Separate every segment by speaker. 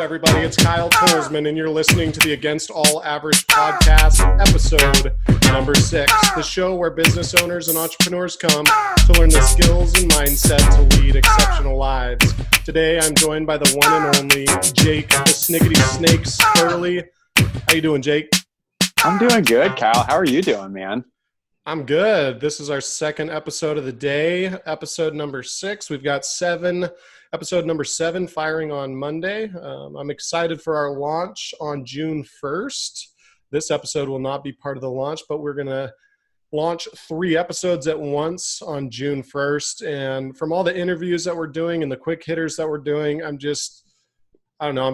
Speaker 1: everybody? It's Kyle Tolzman, and you're listening to the Against All Average podcast, episode number 6, the show where business owners and entrepreneurs come to learn the skills and mindset to lead exceptional lives. Today, I'm joined by the one and only Jake, the Snickety Snake Sperley. How you doing, Jake?
Speaker 2: I'm doing good, Kyle. How are you doing, man?
Speaker 1: I'm good. This is our second episode of the day, episode number 6. We've got episode number 7 firing on Monday. I'm excited for our launch on June 1st. This episode will not be part of the launch, but we're going to launch 3 episodes at once on June 1st. And from all the interviews that we're doing and the quick hitters that we're doing, I'm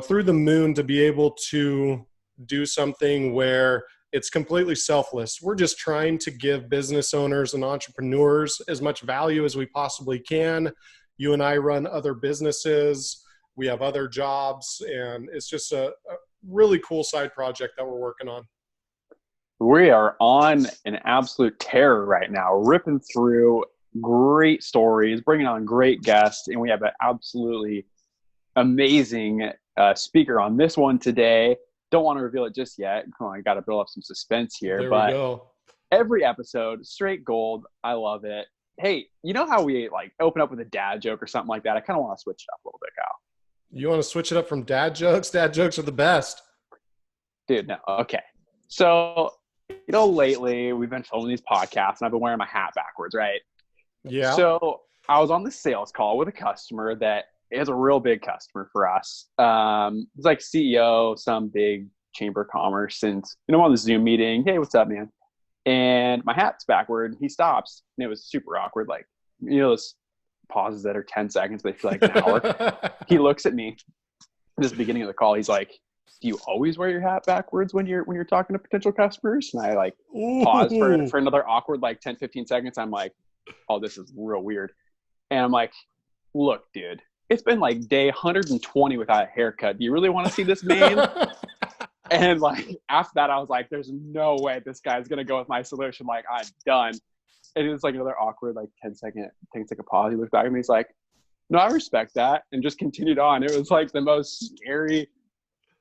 Speaker 1: through the moon to be able to do something where it's completely selfless. We're just trying to give business owners and entrepreneurs as much value as we possibly can. You and I run other businesses. We have other jobs, and it's just a really cool side project that we're working on.
Speaker 2: We are on an absolute tear right now, ripping through great stories, bringing on great guests, and we have an absolutely amazing speaker on this one today. Don't want to reveal it just yet. Come on, I got to build up some suspense here.
Speaker 1: There
Speaker 2: but
Speaker 1: we go.
Speaker 2: Every episode, straight gold. I love it. Hey, you know how we open up with a dad joke or something like that? I kind of want to switch it up a little bit, Kyle.
Speaker 1: You want to switch it up from dad jokes? Dad jokes are the best.
Speaker 2: Dude, no. Okay. So, lately we've been filming these podcasts and I've been wearing my hat backwards, right?
Speaker 1: Yeah.
Speaker 2: So I was on the sales call with a customer that is a real big customer for us. He's like CEO, some big chamber of commerce. And, I'm on the Zoom meeting. Hey, what's up, man? And my hat's backward. He stops, and it was super awkward. Those pauses that are 10 seconds, they feel like an hour. He looks at me. This is the beginning of the call. He's like, "Do you always wear your hat backwards when you're talking to potential customers?" And I pause for another awkward 10, 15 seconds. I'm like, "Oh, this is real weird." And I'm like, "Look, dude, it's been day 120 without a haircut. Do you really want to see this meme?" And after that, I was like, there's no way this guy's going to go with my solution. I'm done. And it's another awkward, 10-second, takes a pause. He looks back at me. He's like, "No, I respect that." And just continued on. It was the most scary,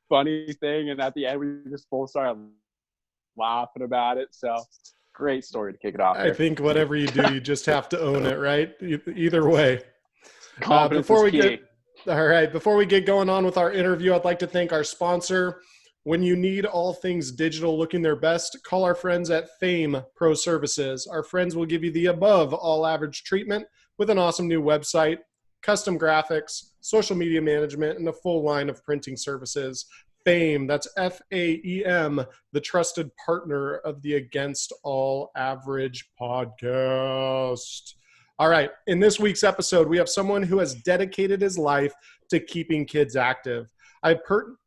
Speaker 2: funny thing. And at the end, we just both started laughing about it. So great story to kick it off.
Speaker 1: I think whatever you do, you just have to own it, right? Either way.
Speaker 2: Confidence is key.
Speaker 1: Before we get going on with our interview, I'd like to thank our sponsor. When you need all things digital looking their best, call our friends at FAEM Pro Services. Our friends will give you the above all average treatment with an awesome new website, custom graphics, social media management, and a full line of printing services. FAEM, that's FAEM, the trusted partner of the Against All Average podcast. All right, in this week's episode, we have someone who has dedicated his life to keeping kids active. I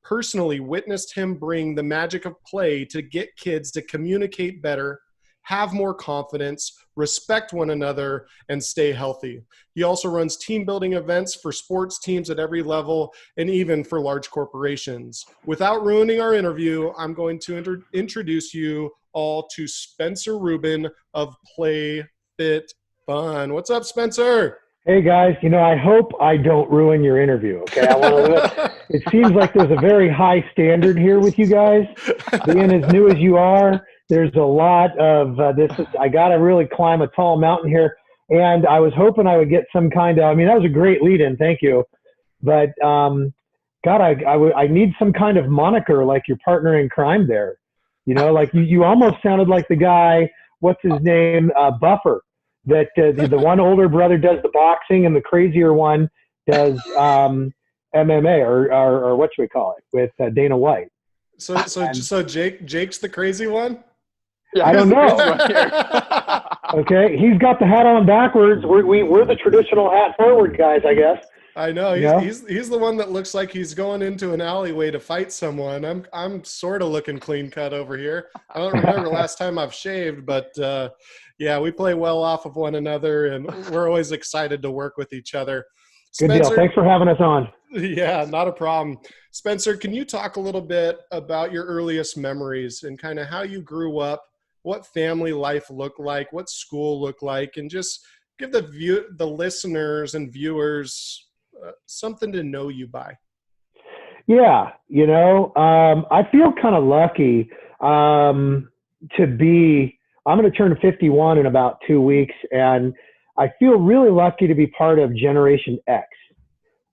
Speaker 1: personally witnessed him bring the magic of play to get kids to communicate better, have more confidence, respect one another, and stay healthy. He also runs team building events for sports teams at every level and even for large corporations. Without ruining our interview, I'm going to introduce you all to Spencer Rubin of Play.Fit.Fun. What's up, Spencer?
Speaker 3: Hey guys, I hope I don't ruin your interview, okay? It seems like there's a very high standard here with you guys. Being as new as you are, there's a lot of I got to really climb a tall mountain here. And I was hoping I would get some kind of, that was a great lead-in, thank you. But God, I need some kind of moniker like your partner in crime there. You almost sounded like the guy, what's his name, Buffer. That the one older brother does the boxing and the crazier one does MMA or what should we call it with Dana White.
Speaker 1: So Jake's the crazy one?
Speaker 2: Yeah,
Speaker 3: I don't know. Okay, he's got the hat on backwards. We're the traditional hat forward guys, I guess.
Speaker 1: I know he's the one that looks like he's going into an alleyway to fight someone. I'm sort of looking clean cut over here. I don't remember last time I've shaved, but yeah, we play well off of one another, and we're always excited to work with each other.
Speaker 3: Good deal. Thanks for having us on.
Speaker 1: Yeah, not a problem. Spencer, can you talk a little bit about your earliest memories and kind of how you grew up, what family life looked like, what school looked like, and just give the listeners and viewers something to know you by.
Speaker 3: Yeah, I feel kind of lucky to be. I'm going to turn 51 in about 2 weeks, and I feel really lucky to be part of Generation X.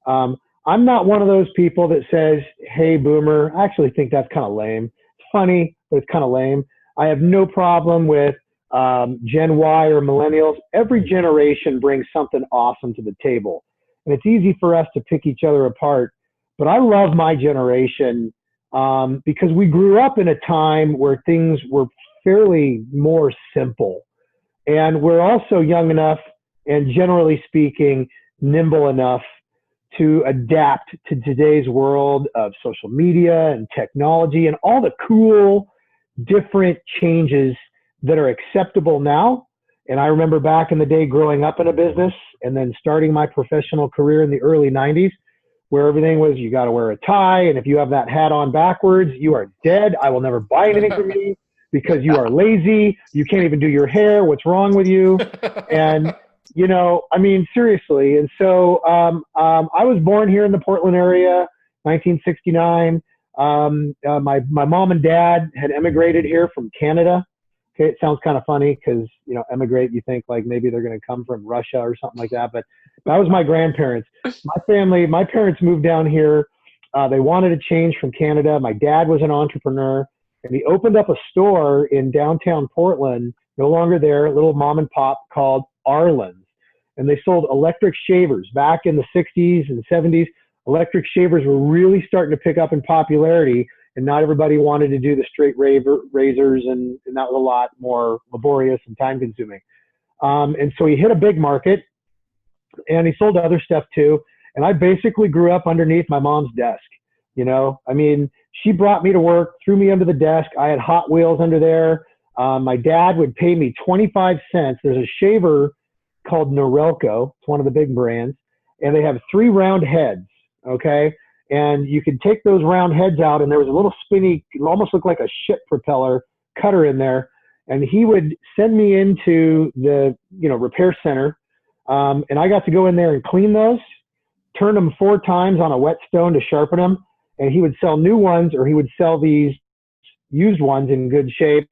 Speaker 3: I'm not one of those people that says, "Hey, Boomer." I actually think that's kind of lame. It's funny, but it's kind of lame. I have no problem with Gen Y or millennials. Every generation brings something awesome to the table, and it's easy for us to pick each other apart. But I love my generation because we grew up in a time where things were fairly more simple. And we're also young enough and, generally speaking, nimble enough to adapt to today's world of social media and technology and all the cool, different changes that are acceptable now. And I remember back in the day growing up in a business and then starting my professional career in the early 90s, where everything was, you got to wear a tie, and if you have that hat on backwards, you are dead. I will never buy anything from you because you are lazy. You can't even do your hair. What's wrong with you? And, seriously. And so I was born here in the Portland area, 1969. My mom and dad had emigrated here from Canada. Okay, it sounds kind of funny because, emigrate, you think like maybe they're going to come from Russia or something like that. But that was my grandparents. My parents moved down here. They wanted to change from Canada. My dad was an entrepreneur, and he opened up a store in downtown Portland, no longer there, a little mom and pop called Arlen's. And they sold electric shavers. Back in the 60s and 70s, electric shavers were really starting to pick up in popularity, and not everybody wanted to do the straight razors, and that was a lot more laborious and time consuming. And so he hit a big market, and he sold other stuff too. And I basically grew up underneath my mom's desk. She brought me to work, threw me under the desk. I had Hot Wheels under there. My dad would pay me 25 cents. There's a shaver called Norelco. It's one of the big brands. And they have 3 round heads, okay? And you could take those round heads out, and there was a little spinny, it almost looked like a ship propeller cutter in there. And he would send me into the, repair center. And I got to go in there and clean those, turn them 4 times on a whetstone to sharpen them. And he would sell new ones, or he would sell these used ones in good shape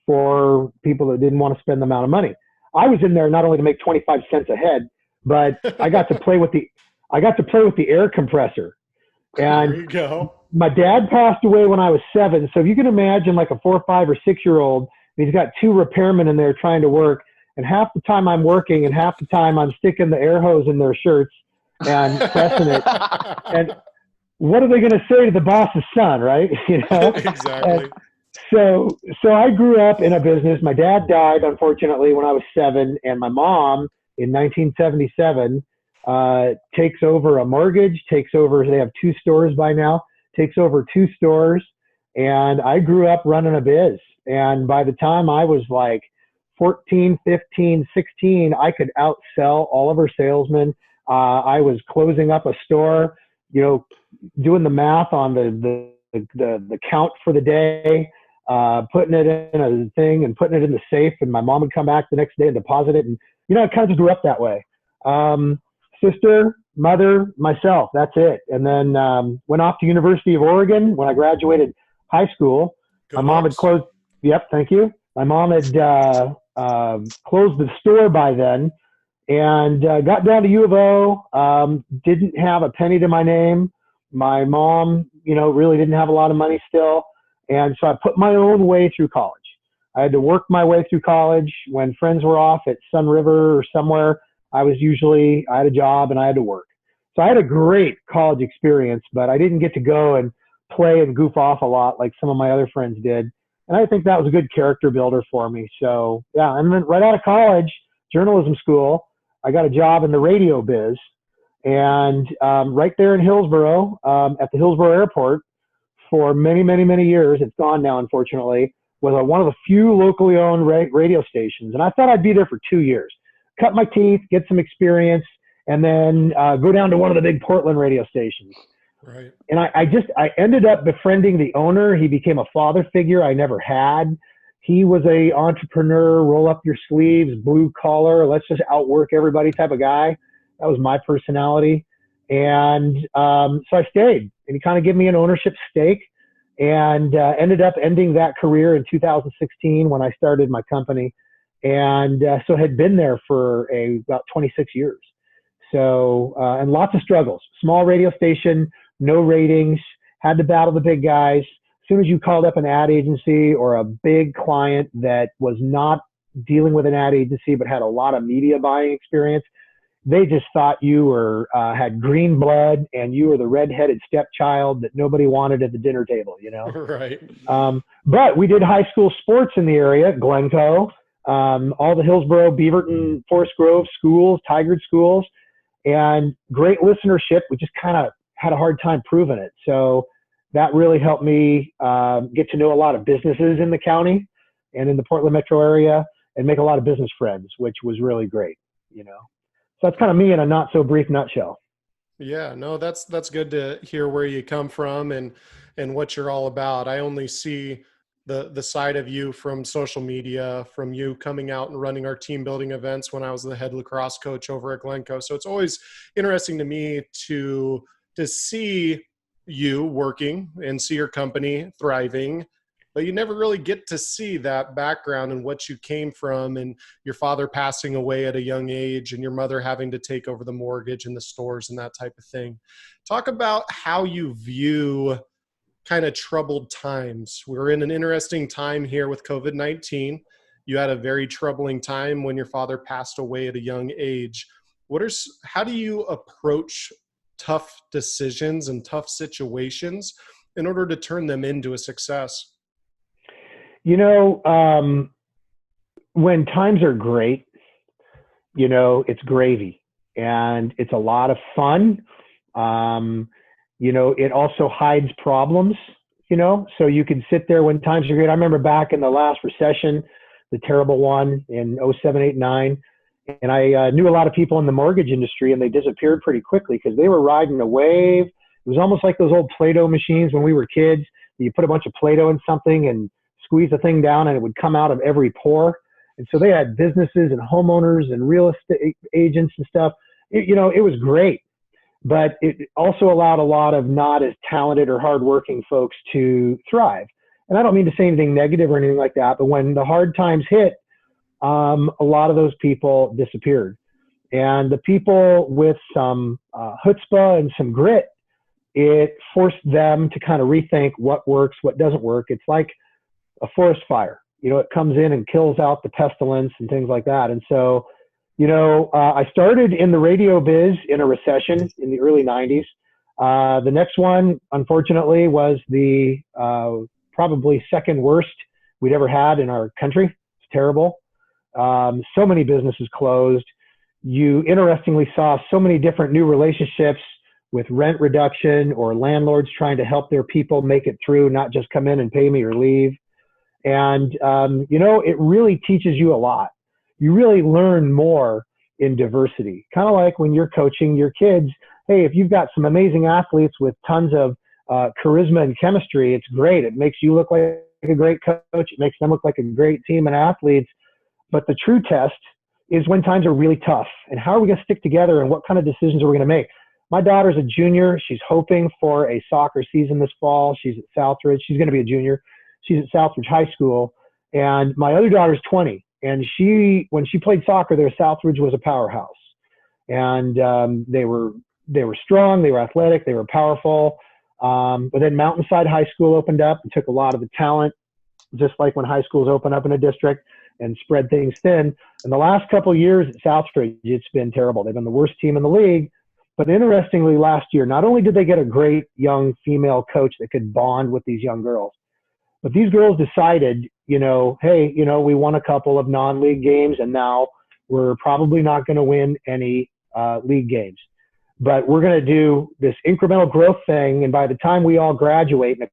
Speaker 3: for people that didn't want to spend the amount of money. I was in there not only to make 25 cents a head, but I got to play with the air compressor. And
Speaker 1: there you go.
Speaker 3: My dad passed away when I was 7. So if you can imagine like a 4, 5, or 6-year-old, and he's got 2 repairmen in there trying to work. And half the time I'm working, and half the time I'm sticking the air hose in their shirts and pressing it. And what are they going to say to the boss's son, right?
Speaker 1: Exactly.
Speaker 3: So I grew up in a business. My dad died, unfortunately, when I was 7, and my mom in 1977 takes over a mortgage, they have 2 stores by now, takes over 2 stores. And I grew up running a biz. And by the time I was like 14, 15, 16, I could outsell all of her salesmen. I was closing up a store, doing the math on the count for the day, putting it in a thing and putting it in the safe. And my mom would come back the next day and deposit it. And, I kind of just grew up that way. Sister, mother, myself, that's it. And then went off to University of Oregon when I graduated high school.
Speaker 1: Good
Speaker 3: My mom had
Speaker 1: looks.
Speaker 3: closed. Yep, thank you. My mom had closed the store by then, and got down to U of O. Didn't have a penny to my name. My mom, really didn't have a lot of money still. And so I put my own way through college. I had to work my way through college. When friends were off at Sun River or somewhere, I had a job and I had to work. So I had a great college experience, but I didn't get to go and play and goof off a lot like some of my other friends did. And I think that was a good character builder for me. So yeah, and then right out of college, journalism school, I got a job in the radio biz. And right there in Hillsboro, at the Hillsboro Airport, for many, many, many years, it's gone now, unfortunately, was one of the few locally owned radio stations. And I thought I'd be there for 2 years, cut my teeth, get some experience, and then go down to one of the big Portland radio stations.
Speaker 1: Right.
Speaker 3: And I ended up befriending the owner. He became a father figure I never had. He was a entrepreneur, roll up your sleeves, blue collar, let's just outwork everybody type of guy. That was my personality. And so I stayed, and he kind of gave me an ownership stake, and ended up ending that career in 2016 when I started my company. And so had been there for about 26 years. So, and lots of struggles. Small radio station, no ratings, had to battle the big guys. As soon as you called up an ad agency or a big client that was not dealing with an ad agency but had a lot of media buying experience, they just thought you were had green blood and you were the redheaded stepchild that nobody wanted at the dinner table, you know.
Speaker 1: Right.
Speaker 3: But we did high school sports in the area, Glencoe, all the Hillsborough, Beaverton, Forest Grove schools, Tigard schools, and great listenership. We just kind of had a hard time proving it. So that really helped me get to know a lot of businesses in the county and in the Portland metro area, and make a lot of business friends, which was really great, you know. So that's kind of me in a not so brief nutshell.
Speaker 1: Yeah, no, that's good to hear where you come from and what you're all about. I only see the side of you from social media, from you coming out and running our team building events when I was the head lacrosse coach over at Glencoe. So it's always interesting to me to see you working and see your company thriving, but you never really get to see that background and what you came from, and your father passing away at a young age and your mother having to take over the mortgage and the stores and that type of thing. Talk about how you view kind of troubled times. We're in an interesting time here with COVID-19. You had a very troubling time when your father passed away at a young age. How do you approach tough decisions and tough situations in order to turn them into a success?
Speaker 3: You know, when times are great, you know, it's gravy and it's a lot of fun. You know, it also hides problems, you know, so you can sit there when times are great. I remember back in the last recession, the terrible one in 07, 8, 9. And I knew a lot of people in the mortgage industry, and they disappeared pretty quickly because they were riding a wave. It was almost like those old Play-Doh machines when we were kids. You put a bunch of Play-Doh in something and squeeze the thing down and it would come out of every pore. And so they had businesses and homeowners and real estate agents and stuff. You know, it was great, but it also allowed a lot of not as talented or hardworking folks to thrive. And I don't mean to say anything negative or anything like that, but when the hard times hit, a lot of those people disappeared. And the people with some chutzpah and some grit, it forced them to kind of rethink what works, what doesn't work. It's like a forest fire, you know, it comes in and kills out the pestilence and things like that. And so, you know, I started in the radio biz in a recession in the early 90s. The next one, unfortunately, was the probably second worst we'd ever had in our country. It's terrible. So many businesses closed. You interestingly saw so many different new relationships with rent reduction or landlords trying to help their people make it through, not just come in and pay me or leave. And, you know, it really teaches you a lot. You really learn more in diversity. Kind of like when you're coaching your kids, hey, if you've got some amazing athletes with tons of charisma and chemistry, it's great. It makes you look like a great coach. It makes them look like a great team and athletes. But the true test is when times are really tough. And how are we going to stick together, and what kind of decisions are we going to make? My daughter's a junior. She's hoping for a soccer season this fall. She's at Southridge. She's going to be a junior. She's at Southridge High School. And my other daughter's 20. And when she played soccer there, Southridge was a powerhouse. And they were strong, they were athletic, they were powerful. But then Mountainside High School opened up and took a lot of the talent, just like when high schools open up in a district, and spread things thin. And the last couple of years at Southridge, it's been terrible. They've been the worst team in the league. But interestingly, last year, not only did they get a great young female coach that could bond with these young girls, but these girls decided, you know, hey, you know, we won a couple of non-league games, and now we're probably not going to win any league games. But we're going to do this incremental growth thing, and by the time we all graduate in a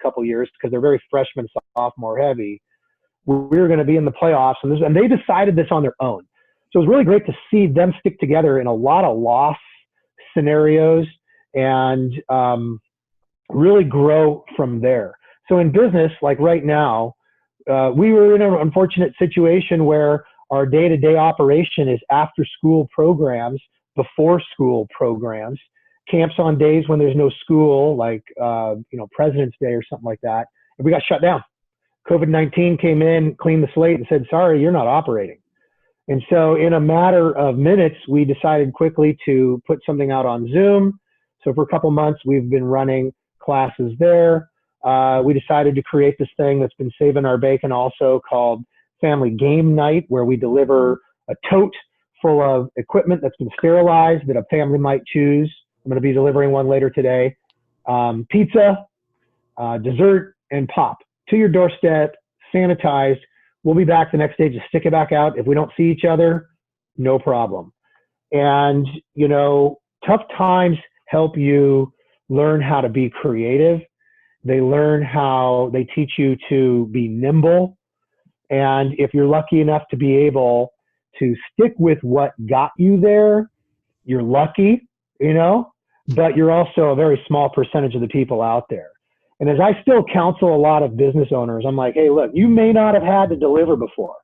Speaker 3: couple of years, because they're very freshman, sophomore heavy, we're going to be in the playoffs. And they decided this on their own. So it was really great to see them stick together in a lot of loss scenarios and really grow from there. So in business, like right now, we were in an unfortunate situation where our day-to-day operation is after-school programs, before-school programs, camps on days when there's no school, like, President's Day or something like that. And we got shut down. COVID-19 came in, cleaned the slate and said, sorry, you're not operating. And so in a matter of minutes, we decided quickly to put something out on Zoom. So for a couple months, we've been running classes there. We decided to create this thing that's been saving our bacon also, called Family Game Night, where we deliver a tote full of equipment that's been sterilized that a family might choose. I'm going to be delivering one later today. Pizza, dessert, and pop to your doorstep, sanitized. We'll be back the next day to stick it back out. If we don't see each other, no problem. And, tough times help you learn how to be creative. They teach you to be nimble. And if you're lucky enough to be able to stick with what got you there, you're lucky, but you're also a very small percentage of the people out there. And as I still counsel a lot of business owners, I'm like, hey, look, you may not have had to deliver before,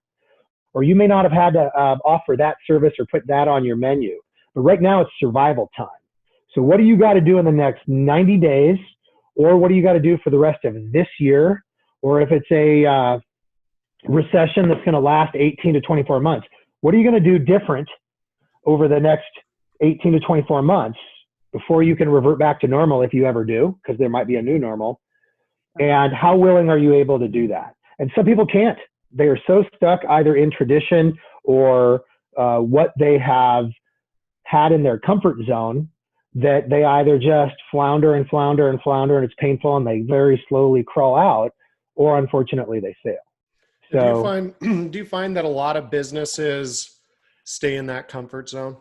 Speaker 3: or you may not have had to offer that service or put that on your menu. But right now it's survival time. So what do you got to do in the next 90 days? Or what do you got to do for the rest of this year? Or if it's a recession that's going to last 18 to 24 months, what are you going to do different over the next 18 to 24 months before you can revert back to normal, if you ever do, because there might be a new normal? And how willing are you able to do that? And some people can't. They are so stuck either in tradition or what they have had in their comfort zone that they either just flounder and flounder and flounder, and it's painful, and they very slowly crawl out, or unfortunately they fail. So
Speaker 1: do you find that a lot of businesses stay in that comfort zone?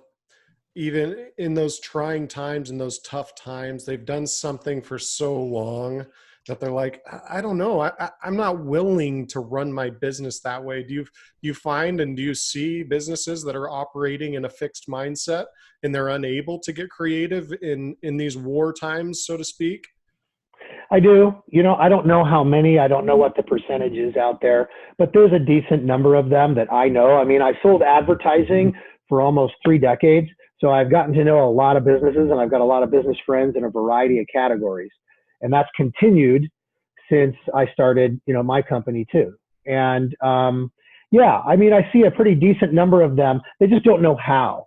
Speaker 1: Even in those trying times and those tough times, they've done something for so long that they're like, I don't know, I'm not willing to run my business that way. Do you find, and do you see businesses that are operating in a fixed mindset and they're unable to get creative in these war times, so to speak?
Speaker 3: I do. I don't know how many, I don't know what the percentage is out there, but there's a decent number of them that I know. I mean, I sold advertising for almost 3 decades. So I've gotten to know a lot of businesses, and I've got a lot of business friends in a variety of categories. And that's continued since I started, my company too. And I see a pretty decent number of them. They just don't know how.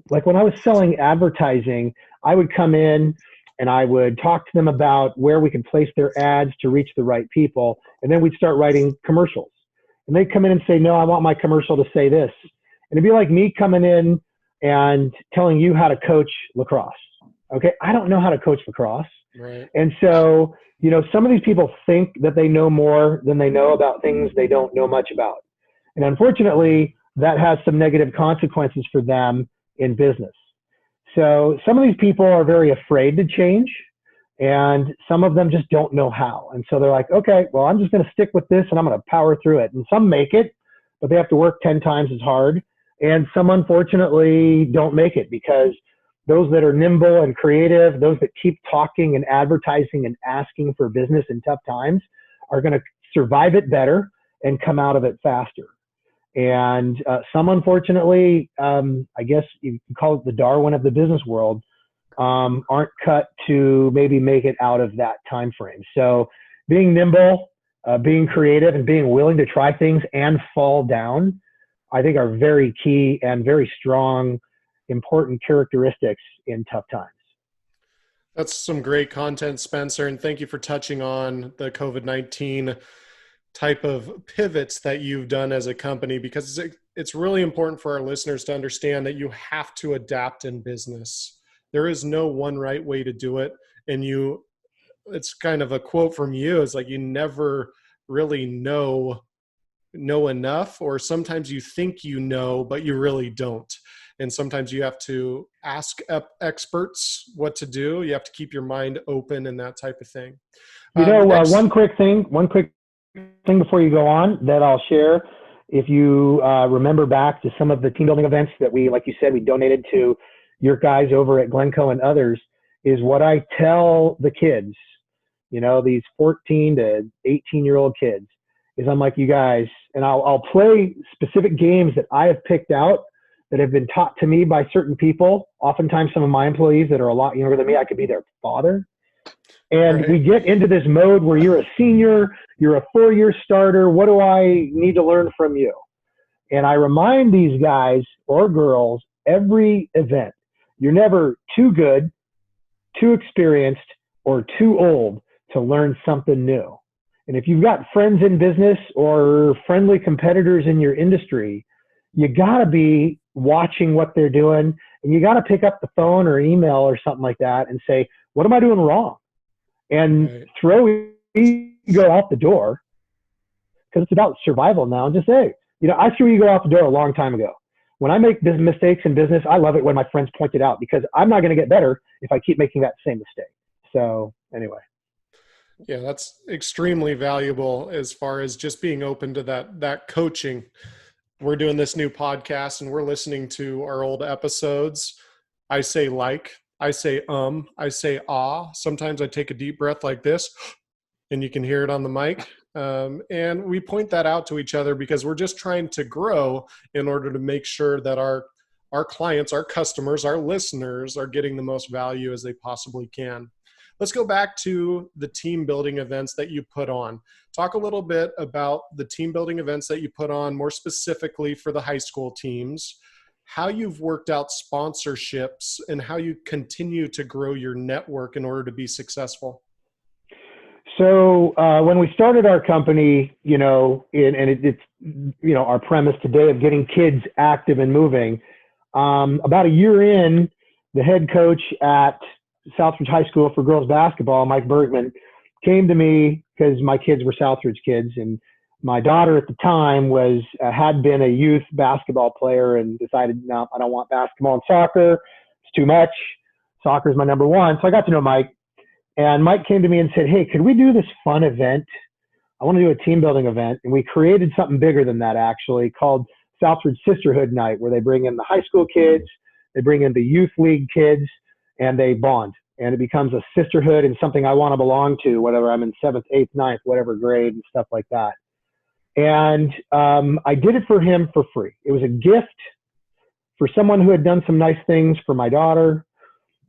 Speaker 3: Like when I was selling advertising, I would come in and I would talk to them about where we could place their ads to reach the right people. And then we'd start writing commercials. And they'd come in and say, no, I want my commercial to say this. And it'd be like me coming in and telling you how to coach lacrosse. Okay. I don't know how to coach lacrosse.
Speaker 1: Right.
Speaker 3: And so, some of these people think that they know more than they know about things they don't know much about. And unfortunately, that has some negative consequences for them in business. So some of these people are very afraid to change, and some of them just don't know how. And so they're like, okay, well, I'm just going to stick with this and I'm going to power through it. And some make it, but they have to work 10 times as hard. And some unfortunately don't make it, because those that are nimble and creative, those that keep talking and advertising and asking for business in tough times, are going to survive it better and come out of it faster. And some, unfortunately, I guess you can call it the Darwin of the business world, aren't cut to maybe make it out of that time frame. So being nimble, being creative, and being willing to try things and fall down, I think are very key and very strong, important characteristics in tough times.
Speaker 1: That's some great content, Spencer, and thank you for touching on the COVID-19 type of pivots that you've done as a company, because it's really important for our listeners to understand that you have to adapt in business. There is no one right way to do it. And it's kind of a quote from you. It's like, you never really know enough, or sometimes you think you know, but you really don't. And sometimes you have to ask experts what to do. You have to keep your mind open and that type of thing.
Speaker 3: One quick thing before you go on that I'll share. If you remember back to some of the team building events that we, like you said, we donated to your guys over at Glencoe and others, is what I tell the kids, these 14 to 18-year-old kids, is I'm like, you guys, and I'll play specific games that I have picked out that have been taught to me by certain people, oftentimes some of my employees that are a lot younger than me. I could be their father. And
Speaker 1: Right.
Speaker 3: we get into this mode where you're a senior, you're a 4-year starter. What do I need to learn from you? And I remind these guys or girls every event, you're never too good, too experienced, or too old to learn something new. And if you've got friends in business or friendly competitors in your industry, you got to be watching what they're doing, and you got to pick up the phone or email or something like that and say, what am I doing wrong? And
Speaker 1: Right.
Speaker 3: throw ego out the door, because it's about survival now, and just say, I threw ego out the door a long time ago. When I make mistakes in business, I love it when my friends point it out, because I'm not going to get better if I keep making that same mistake. So anyway.
Speaker 1: Yeah, that's extremely valuable as far as just being open to that coaching. We're doing this new podcast and we're listening to our old episodes. I say I say I say ah. Sometimes I take a deep breath like this, and you can hear it on the mic. And we point that out to each other because we're just trying to grow in order to make sure that our clients, our customers, our listeners are getting the most value as they possibly can. Let's go back to the team building events that you put on. Talk a little bit about the team building events that you put on, more specifically for the high school teams, how you've worked out sponsorships, and how you continue to grow your network in order to be successful.
Speaker 3: So when we started our company, it's our premise today of getting kids active and moving. About a year in, the head coach at Southridge High School for girls basketball, Mike Bergman, came to me because my kids were Southridge kids, and my daughter at the time had been a youth basketball player and decided, no, I don't want basketball and soccer. It's too much. Soccer is my number one. So I got to know Mike, and Mike came to me and said, hey, could we do this fun event? I want to do a team building event. And we created something bigger than that, actually, called Southridge Sisterhood Night, where they bring in the high school kids, they bring in the youth league kids, and they bond. And it becomes a sisterhood and something I want to belong to, whether I'm in 7th, 8th, 9th, whatever grade and stuff like that. And I did it for him for free. It was a gift for someone who had done some nice things for my daughter.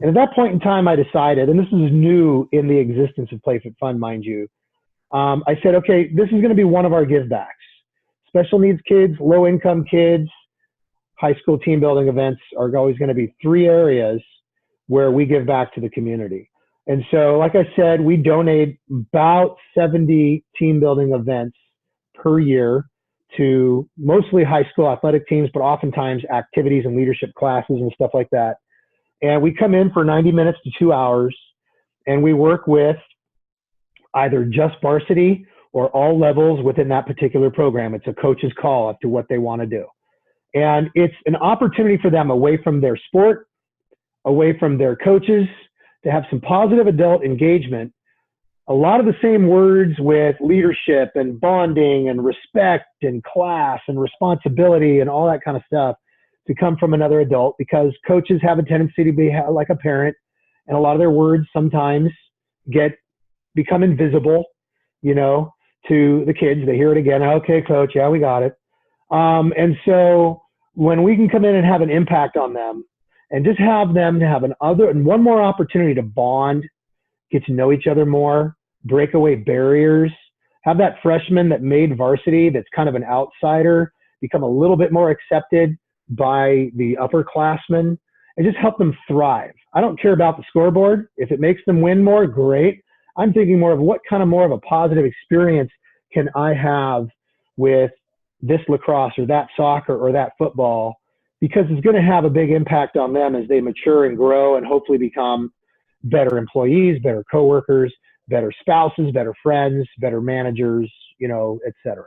Speaker 3: And at that point in time, I decided, and this is new in the existence of Play.Fit.Fun, mind you, I said, okay, this is going to be one of our give backs. Special needs kids, low income kids, high school team building events are always going to be 3 areas where we give back to the community. And so, like I said, we donate about 70 team building events per year to mostly high school athletic teams, but oftentimes activities and leadership classes and stuff like that. And we come in for 90 minutes to 2 hours, and we work with either just varsity or all levels within that particular program. It's a coach's call up to what they want to do. And it's an opportunity for them away from their sport, away from their coaches, to have some positive adult engagement. A lot of the same words with leadership and bonding and respect and class and responsibility and all that kind of stuff to come from another adult, because coaches have a tendency to be like a parent, and a lot of their words sometimes become invisible, to the kids. They hear it again. Okay, coach. Yeah, we got it. And so when we can come in and have an impact on them, and just have them to have one more opportunity to bond, get to know each other more, break away barriers, have that freshman that made varsity that's kind of an outsider become a little bit more accepted by the upperclassmen, and just help them thrive. I don't care about the scoreboard. If it makes them win more, great. I'm thinking more of what kind of more of a positive experience can I have with this lacrosse or that soccer or that football, because it's going to have a big impact on them as they mature and grow and hopefully become better employees, better coworkers, better spouses, better friends, better managers, et cetera.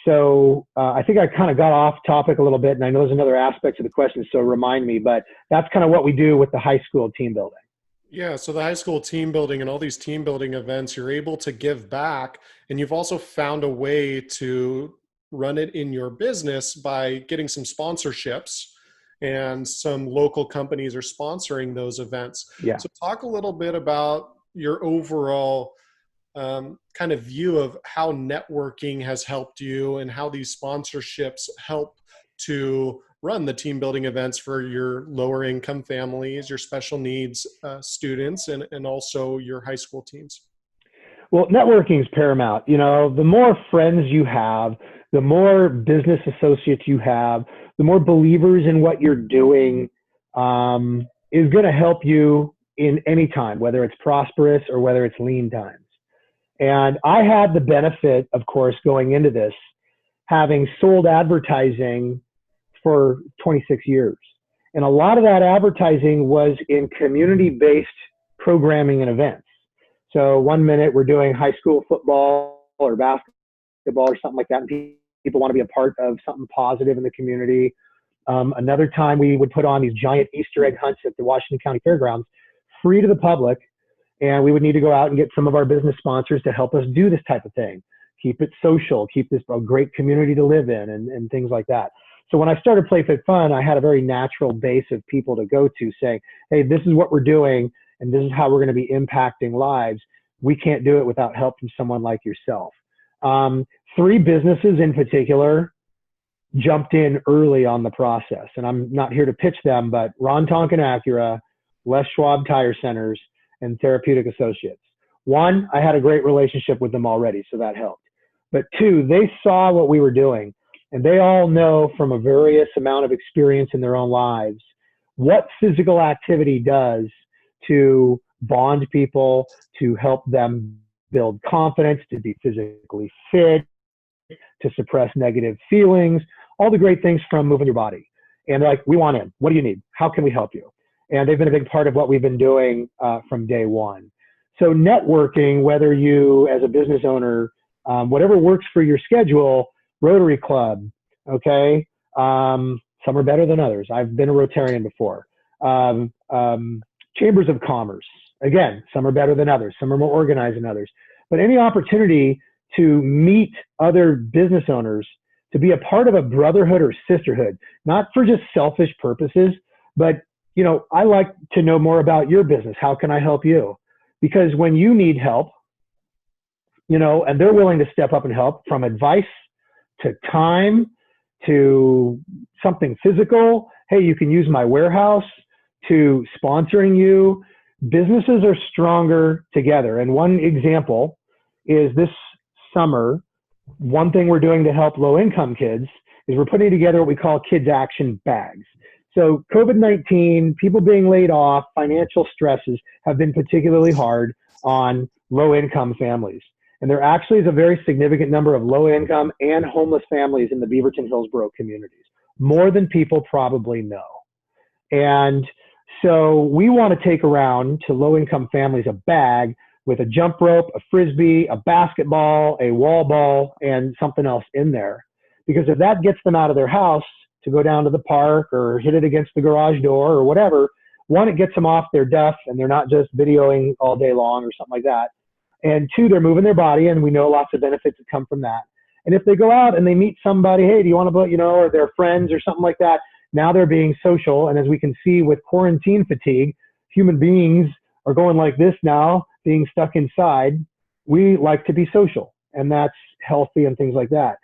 Speaker 3: So I think I kind of got off topic a little bit, and I know there's another aspect to the question, so remind me, but that's kind of what we do with the high school team building.
Speaker 1: Yeah, so the high school team building and all these team building events, you're able to give back, and you've also found a way to run it in your business by getting some sponsorships, and some local companies are sponsoring those events.
Speaker 3: Yeah.
Speaker 1: So talk a little bit about your overall kind of view of how networking has helped you and how these sponsorships help to run the team building events for your lower income families, your special needs students, and also your high school teams?
Speaker 3: Well, networking is paramount. You know, the more friends you have, the more business associates you have, the more believers in what you're doing is going to help you in any time, whether it's prosperous or whether it's lean times. And I had the benefit, of course, going into this, having sold advertising for 26 years. And a lot of that advertising was in community-based programming and events. So one minute we're doing high school football or basketball or something like that, and people want to be a part of something positive in the community. Another time we would put on these giant Easter egg hunts at the Washington County Fairgrounds, free to the public, and we would need to go out and get some of our business sponsors to help us do this type of thing. Keep it social, keep this a great community to live in, and things like that. So when I started Play.Fit.Fun, I had a very natural base of people to go to saying, hey, this is what we're doing, and this is how we're going to be impacting lives. We can't do it without help from someone like yourself. 3 businesses in particular jumped in early on the process, and I'm not here to pitch them, but Ron Tonkin Acura, Les Schwab Tire Centers, and Therapeutic Associates. 1, I had a great relationship with them already, so that helped. But 2, they saw what we were doing, and they all know from a various amount of experience in their own lives what physical activity does to bond people, to help them build confidence, to be physically fit, to suppress negative feelings, all the great things from moving your body. And they're like, we want in. What do you need? How can we help you? And they've been a big part of what we've been doing from day one. So networking, whether you as a business owner, whatever works for your schedule, Rotary Club, okay? Some are better than others. I've been a Rotarian before. Chambers of Commerce, again, some are better than others. Some are more organized than others. But any opportunity to meet other business owners, to be a part of a brotherhood or sisterhood, not for just selfish purposes, but, you know, I like to know more about your business. How can I help you? Because when you need help, you know, and they're willing to step up and help, from advice to time to something physical. Hey, you can use my warehouse, to sponsoring you. Businesses are stronger together. And one example is this summer, one thing we're doing to help low-income kids is we're putting together what we call Kids Action Bags. So COVID-19, people being laid off, financial stresses have been particularly hard on low-income families. And there actually is a very significant number of low-income and homeless families in the Beaverton-Hillsboro communities, more than people probably know. And so we want to take around to low-income families a bag with a jump rope, a frisbee, a basketball, a wall ball, and something else in there. Because if that gets them out of their house to go down to the park or hit it against the garage door or whatever, 1, it gets them off their duff and they're not just videoing all day long or something like that. And 2, they're moving their body, and we know lots of benefits that come from that. And if they go out and they meet somebody, hey, do you want to, you know, or their friends or something like that, now they're being social. And as we can see with quarantine fatigue, human beings are going like this now, being stuck inside. We like to be social, and that's healthy and things like that.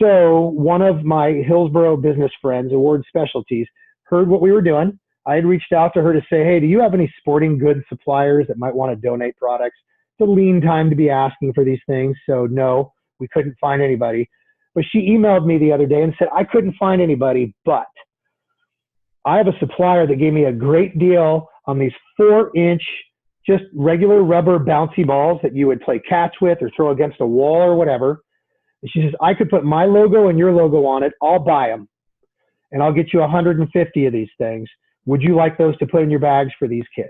Speaker 3: So one of my Hillsboro business friends, Award Specialties, heard what we were doing. I had reached out to her to say, hey, do you have any sporting goods suppliers that might want to donate products? It's a lean time to be asking for these things. So no, we couldn't find anybody. But she emailed me the other day and said, I couldn't find anybody, but I have a supplier that gave me a great deal on these 4-inch, just regular rubber bouncy balls that you would play catch with or throw against a wall or whatever. And she says, I could put my logo and your logo on it. I'll buy them. And I'll get you 150 of these things. Would you like those to put in your bags for these kids?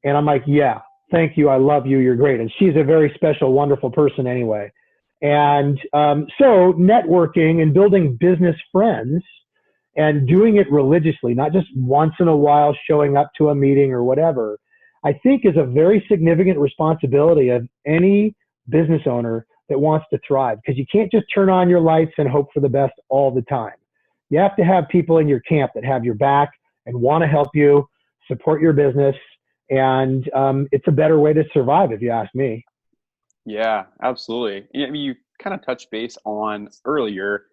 Speaker 3: And I'm like, yeah, thank you. I love you. You're great. And she's a very special, wonderful person anyway. And so networking and building business friends and doing it religiously, not just once in a while showing up to a meeting or whatever, I think is a very significant responsibility of any business owner that wants to thrive, because you can't just turn on your lights and hope for the best all the time. You have to have people in your camp that have your back and want to help you, support your business, and it's a better way to survive, if you ask me.
Speaker 2: Yeah, absolutely. I mean, you kind of touched base on earlier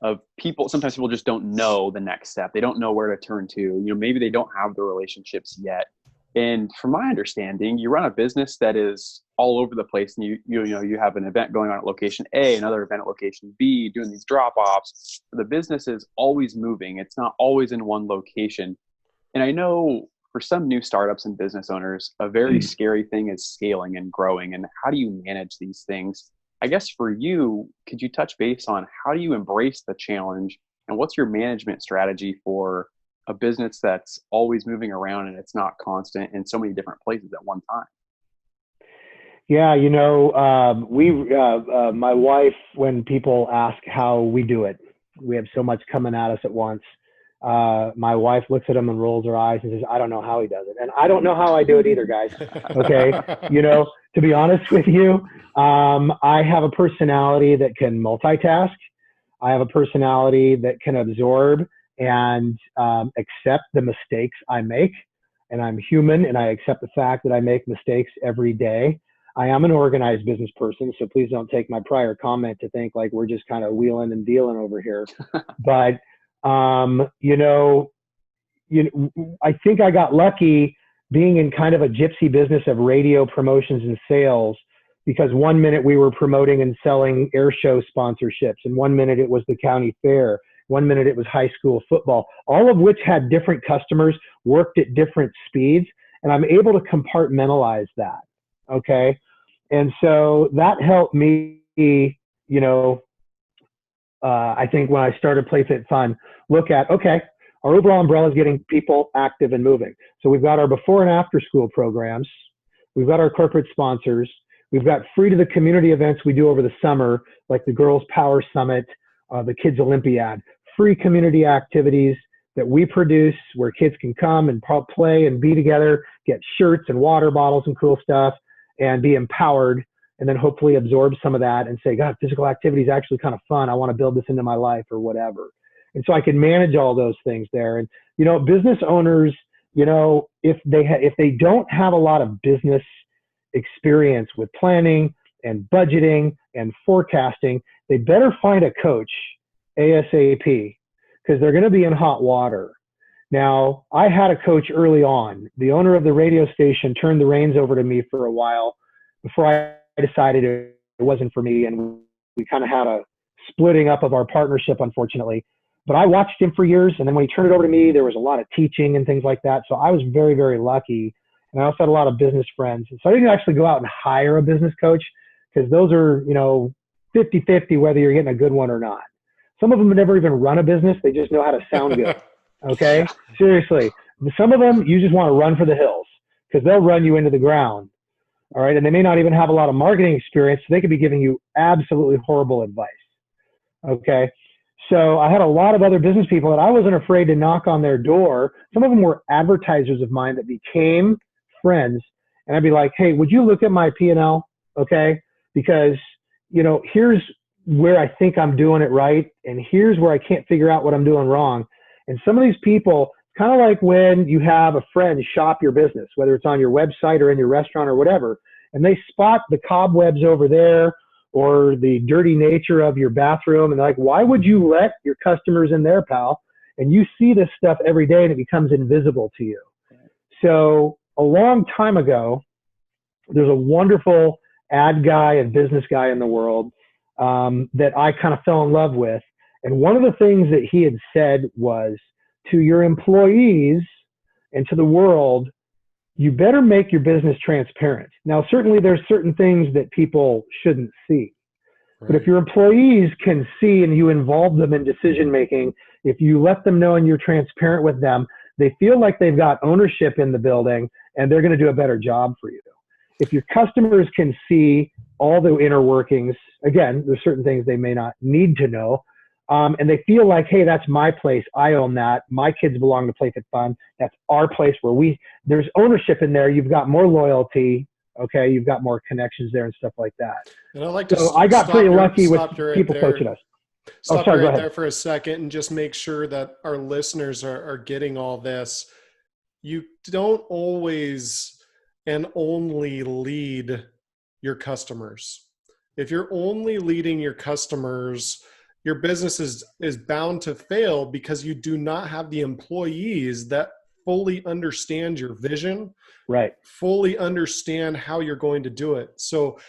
Speaker 2: of people. Sometimes people just don't know the next step. They don't know where to turn to. You know, maybe they don't have the relationships yet. And from my understanding, you run a business that is all over the place, and you have an event going on at location A, another event at location B, doing these drop-offs. The business is always moving. It's not always in one location. And I know for some new startups and business owners, a very scary thing is scaling and growing. And how do you manage these things? I guess for you, could you touch base on how do you embrace the challenge, and what's your management strategy for a business that's always moving around and it's not constant in so many different places at one time?
Speaker 3: Yeah, my wife, when people ask how we do it, we have so much coming at us at once. My wife looks at him and rolls her eyes and says, I don't know how he does it. And I don't know how I do it either, guys. Okay. To be honest with you, I have a personality that can multitask. I have a personality that can absorb and accept the mistakes I make. And I'm human, and I accept the fact that I make mistakes every day. I am an organized business person, so please don't take my prior comment to think like we're just kind of wheeling and dealing over here. But I think I got lucky being in kind of a gypsy business of radio promotions and sales, because one minute we were promoting and selling air show sponsorships, and one minute it was the county fair, one minute it was high school football, all of which had different customers, worked at different speeds, and I'm able to compartmentalize that. Okay. And so that helped me, I think when I started Play.Fit.Fun, look at, okay, our overall umbrella is getting people active and moving. So we've got our before and after school programs. We've got our corporate sponsors. We've got free to the community events we do over the summer, like the Girls Power Summit, the Kids Olympiad, free community activities that we produce where kids can come and play and be together, get shirts and water bottles and cool stuff, and be empowered, and then hopefully absorb some of that and say, God, physical activity is actually kind of fun. I want to build this into my life or whatever. And so I can manage all those things there. And, business owners, if they don't have a lot of business experience with planning and budgeting and forecasting, they better find a coach ASAP, because they're going to be in hot water. Now, I had a coach early on. The owner of the radio station turned the reins over to me for a while before I decided it wasn't for me, and we kind of had a splitting up of our partnership, unfortunately. But I watched him for years, and then when he turned it over to me, there was a lot of teaching and things like that. So I was very, very lucky, and I also had a lot of business friends. So I didn't actually go out and hire a business coach, because those are 50-50 whether you're getting a good one or not. Some of them have never even run a business. They just know how to sound good. Okay? Seriously. Some of them, you just want to run for the hills, because they'll run you into the ground. All right? And they may not even have a lot of marketing experience. So they could be giving you absolutely horrible advice. Okay? So I had a lot of other business people that I wasn't afraid to knock on their door. Some of them were advertisers of mine that became friends. And I'd be like, hey, would you look at my P&L? Okay? Because, here's where I think I'm doing it right, and here's where I can't figure out what I'm doing wrong. And some of these people, kind of like when you have a friend shop your business, whether it's on your website or in your restaurant or whatever, and they spot the cobwebs over there or the dirty nature of your bathroom, and they're like, why would you let your customers in there, pal? And you see this stuff every day, and it becomes invisible to you. So a long time ago, there's a wonderful ad guy and business guy in the world that I kind of fell in love with. And one of the things that he had said was, to your employees and to the world, you better make your business transparent. Now, certainly there's certain things that people shouldn't see. Right. But if your employees can see and you involve them in decision-making, if you let them know and you're transparent with them, they feel like they've got ownership in the building, and they're going to do a better job for you. If your customers can see all the inner workings, again, there's certain things they may not need to know, and they feel like, hey, that's my place. I own that. My kids belong to Play.Fit.Fun. That's our place where there's ownership in there. You've got more loyalty. Okay. You've got more connections there and stuff like that.
Speaker 1: And I like to
Speaker 3: I got pretty lucky with people
Speaker 1: there.
Speaker 3: coaching us.
Speaker 1: Stop right there for a second and just make sure that our listeners are getting all this. You don't always and only lead your customers. If you're only leading your customers, your business is bound to fail because you do not have the employees that fully understand your vision,
Speaker 3: right,
Speaker 1: fully understand how you're going to do it. So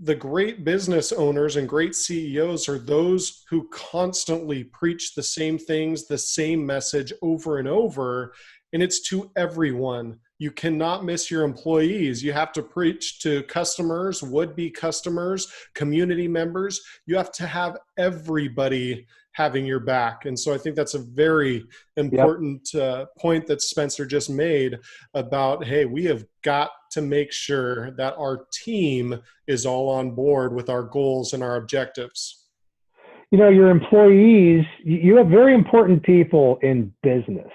Speaker 1: the great business owners and great CEOs are those who constantly preach the same things, the same message over and over, and it's to everyone. You cannot miss your employees. You have to preach to customers, would-be customers, community members. You have to have everybody having your back. And so I think that's a very important point that Spencer just made about, hey, we have got to make sure that our team is all on board with our goals and our objectives.
Speaker 3: You know, your employees, you have very important people in business.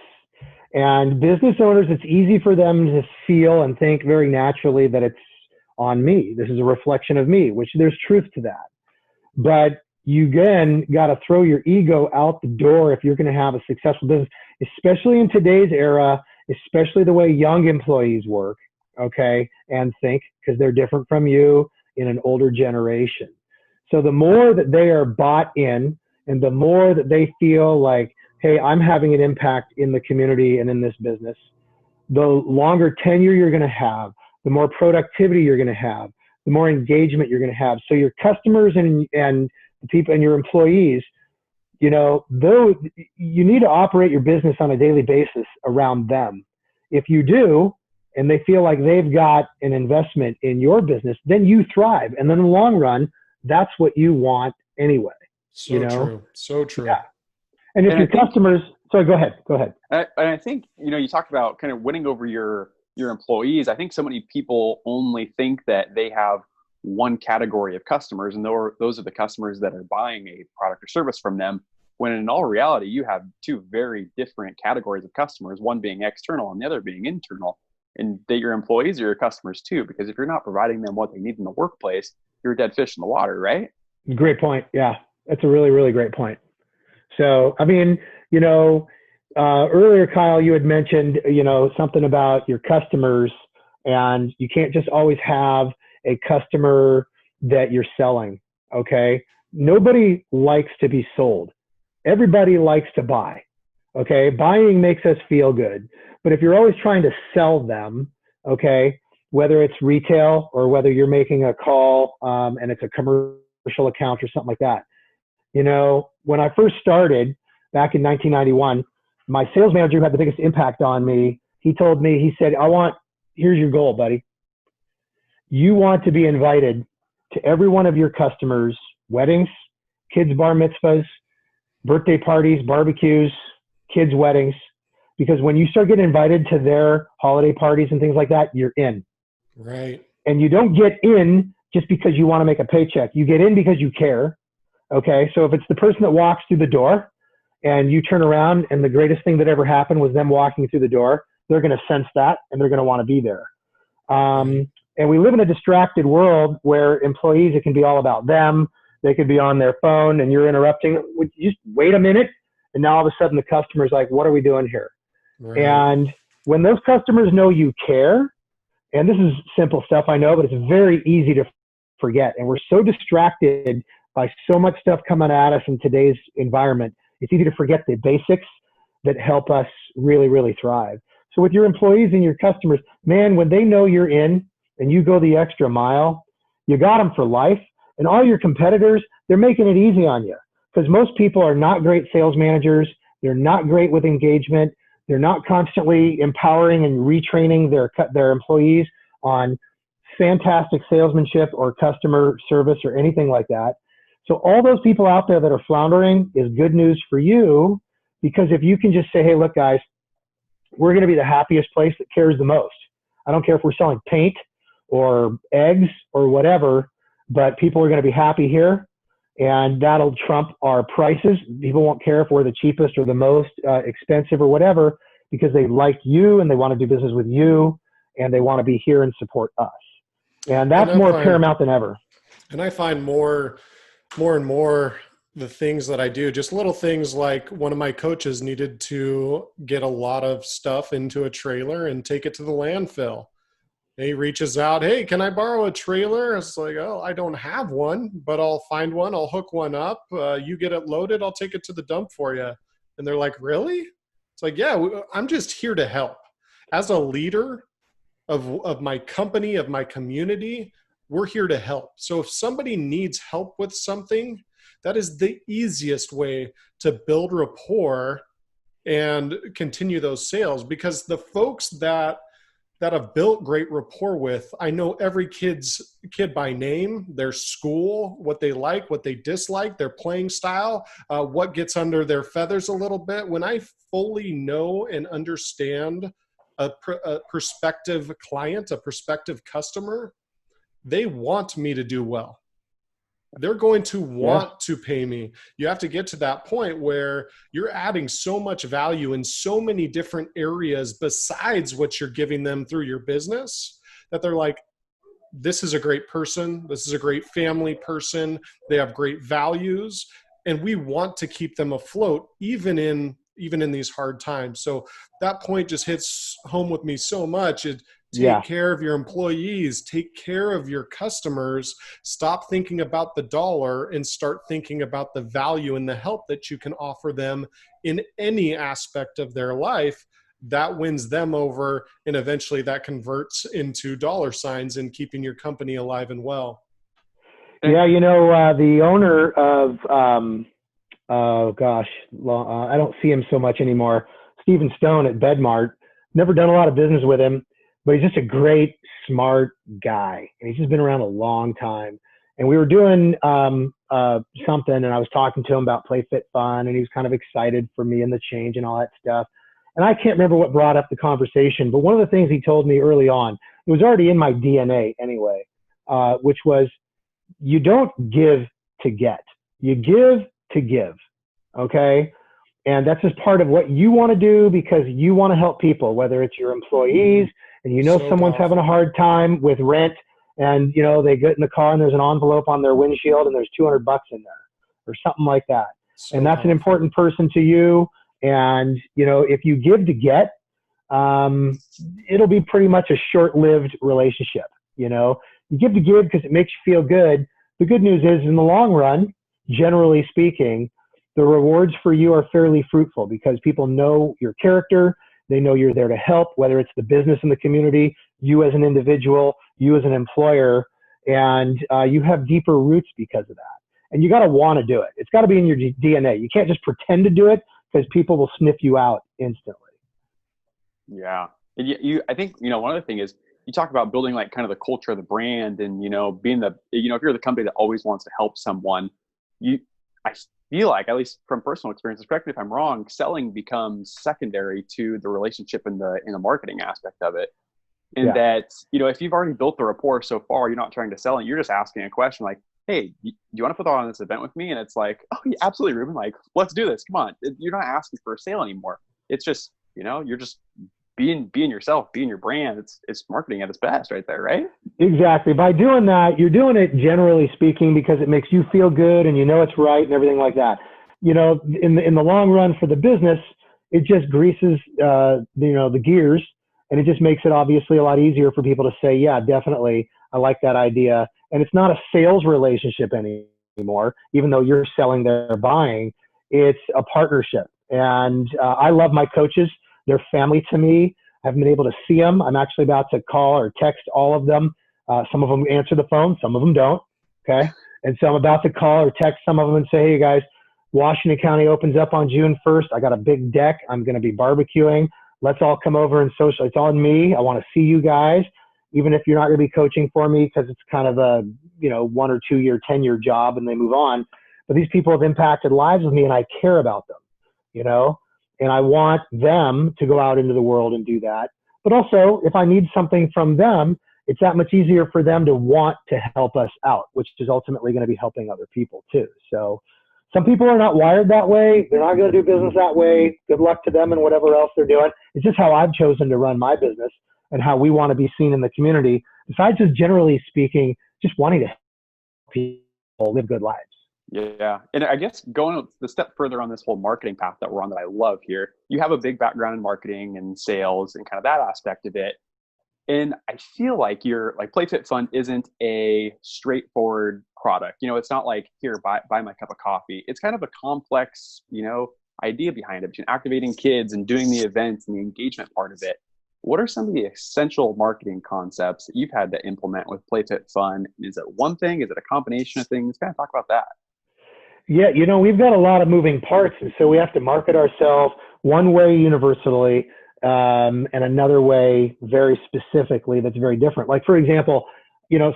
Speaker 3: And business owners, it's easy for them to feel and think very naturally that it's on me. This is a reflection of me, which there's truth to that. But you again got to throw your ego out the door if you're going to have a successful business, especially in today's era, especially the way young employees work, okay, and think, because they're different from you in an older generation. So the more that they are bought in and the more that they feel like, hey, I'm having an impact in the community and in this business, the longer tenure you're going to have, the more productivity you're going to have, the more engagement you're going to have. So your customers and the people and your employees, you know, though you need to operate your business on a daily basis around them. If you do, and they feel like they've got an investment in your business, then you thrive. And then in the long run, that's what you want anyway.
Speaker 1: So
Speaker 3: you know?
Speaker 1: True. So true.
Speaker 3: Yeah. And if your customers, sorry, go ahead.
Speaker 2: I think, you know, you talked about kind of winning over your employees. I think so many people only think that they have one category of customers, and those are the customers that are buying a product or service from them, when in all reality, you have two very different categories of customers, one being external and the other being internal. And that your employees are your customers too, because if you're not providing them what they need in the workplace, you're a dead fish in the water, right?
Speaker 3: Great point. Yeah, that's a really, really great point. So, I mean, you know, earlier, Kyle, you had mentioned, you know, something about your customers, and you can't just always have a customer that you're selling, okay? Nobody likes to be sold. Everybody likes to buy, okay? Buying makes us feel good. But if you're always trying to sell them, okay, whether it's retail or whether you're making a call and it's a commercial account or something like that, you know, when I first started back in 1991, my sales manager who had the biggest impact on me, he told me, he said, here's your goal, buddy. You want to be invited to every one of your customers' weddings, kids' bar mitzvahs, birthday parties, barbecues, kids' weddings, because when you start getting invited to their holiday parties and things like that, you're in.
Speaker 1: Right.
Speaker 3: And you don't get in just because you want to make a paycheck. You get in because you care. Okay. So if it's the person that walks through the door and you turn around and the greatest thing that ever happened was them walking through the door, they're going to sense that and they're going to want to be there. And we live in a distracted world where employees, it can be all about them. They could be on their phone and you're interrupting. Would you just wait a minute? And now all of a sudden the customer's like, what are we doing here? Right. And when those customers know you care, and this is simple stuff, I know, but it's very easy to forget. And we're so distracted by so much stuff coming at us in today's environment. It's easy to forget the basics that help us really, really thrive. So with your employees and your customers, man, when they know you're in and you go the extra mile, you got them for life. And all your competitors, they're making it easy on you, because most people are not great sales managers. They're not great with engagement. They're not constantly empowering and retraining their employees on fantastic salesmanship or customer service or anything like that. So all those people out there that are floundering is good news for you, because if you can just say, hey, look, guys, we're going to be the happiest place that cares the most. I don't care if we're selling paint or eggs or whatever, but people are going to be happy here, and that'll trump our prices. People won't care if we're the cheapest or the most expensive or whatever, because they like you and they want to do business with you and they want to be here and support us. And that's more paramount than ever.
Speaker 1: And I find more and more the things that I do, just little things like one of my coaches needed to get a lot of stuff into a trailer and take it to the landfill. He reaches out, hey, can I borrow a trailer? It's like, oh, I don't have one, but I'll find one. I'll hook one up. You get it loaded. I'll take it to the dump for you. And they're like, really? It's like, yeah, I'm just here to help. As a leader of my company, of my community, we're here to help. So if somebody needs help with something, that is the easiest way to build rapport and continue those sales, because the folks that I've built great rapport with, I know every kid by name, their school, what they like, what they dislike, their playing style, what gets under their feathers a little bit. When I fully know and understand a prospective client, a prospective customer, they want me to do well. They're going to want to pay me. You have to get to that point where you're adding so much value in so many different areas besides what you're giving them through your business, that they're like, this is a great person. This is a great family person. They have great values, and we want to keep them afloat even in these hard times. So that point just hits home with me so much. Take care of your employees, take care of your customers, stop thinking about the dollar and start thinking about the value and the help that you can offer them in any aspect of their life. That wins them over, and eventually that converts into dollar signs and keeping your company alive and well.
Speaker 3: Yeah, the owner of, I don't see him so much anymore, Stephen Stone at Bedmart, never done a lot of business with him, but he's just a great, smart guy. And he's just been around a long time. And we were doing something, and I was talking to him about Play.Fit.Fun, and he was kind of excited for me and the change and all that stuff. And I can't remember what brought up the conversation, but one of the things he told me early on, it was already in my DNA anyway, which was, you don't give to get. You give to give, okay? And that's just part of what you want to do because you want to help people, whether it's your employees, and someone's having a hard time with rent, and they get in the car and there's an envelope on their windshield and there's $200 in there or something like that. And that's an important person to you. And if you give to get, it'll be pretty much a short-lived relationship. You give to give because it makes you feel good. The good news is, in the long run, generally speaking, the rewards for you are fairly fruitful because people know your character. They know you're there to help, whether it's the business in the community, you as an individual, you as an employer, and you have deeper roots because of that. And you got to want to do it. It's got to be in your DNA. You can't just pretend to do it because people will sniff you out instantly.
Speaker 2: Yeah. And I think, one other thing is you talk about building like kind of the culture of the brand and, being if you're the company that always wants to help someone, I feel like, at least from personal experience, correct me if I'm wrong, selling becomes secondary to the relationship in the marketing aspect of it. And that, if you've already built the rapport so far, you're not trying to sell it. You're just asking a question like, hey, do you want to put on this event with me? And it's like, oh, yeah, absolutely, Ruben. Like, let's do this. Come on. You're not asking for a sale anymore. It's just, you're just being yourself, being your brand. It's marketing at its best right there, right?
Speaker 3: Exactly. By doing that, you're doing it generally speaking because it makes you feel good and it's right and everything like that. In the long run for the business, it just greases the gears, and it just makes it obviously a lot easier for people to say, yeah, definitely, I like that idea. And it's not a sales relationship anymore, even though you're selling, they're buying. It's a partnership. And I love my coaches. They're family to me. I haven't been able to see them. I'm actually about to call or text all of them. Some of them answer the phone. Some of them don't. Okay. And so I'm about to call or text some of them and say, hey, guys, Washington County opens up on June 1st. I got a big deck. I'm going to be barbecuing. Let's all come over and social. It's on me. I want to see you guys, even if you're not going to be coaching for me because it's kind of a 1 or 2 year, 10-year job and they move on. But these people have impacted lives with me and I care about them, and I want them to go out into the world and do that. But also, if I need something from them, it's that much easier for them to want to help us out, which is ultimately going to be helping other people too. So some people are not wired that way. They're not going to do business that way. Good luck to them and whatever else they're doing. It's just how I've chosen to run my business and how we want to be seen in the community. Besides just generally speaking, just wanting to help people live good lives.
Speaker 2: Yeah. And I guess going the step further on this whole marketing path that we're on that I love here, you have a big background in marketing and sales and kind of that aspect of it. And I feel like Play.Fit.Fun isn't a straightforward product. It's not like, here, buy my cup of coffee. It's kind of a complex, idea behind it, between activating kids and doing the events and the engagement part of it. What are some of the essential marketing concepts that you've had to implement with Play.Fit.Fun? Is it one thing? Is it a combination of things? Kind of talk about that.
Speaker 3: Yeah, we've got a lot of moving parts, and so we have to market ourselves one way universally, and another way very specifically that's very different. Like, for example,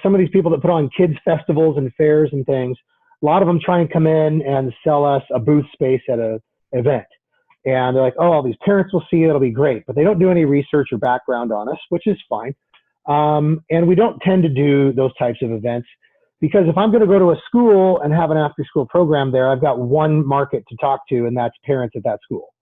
Speaker 3: some of these people that put on kids festivals and fairs and things, a lot of them try and come in and sell us a booth space at an event. And they're like, oh, all these parents will see it, it'll be great. But they don't do any research or background on us, which is fine. And we don't tend to do those types of events, because if I'm going to go to a school and have an after-school program there, I've got one market to talk to, and that's parents at that school.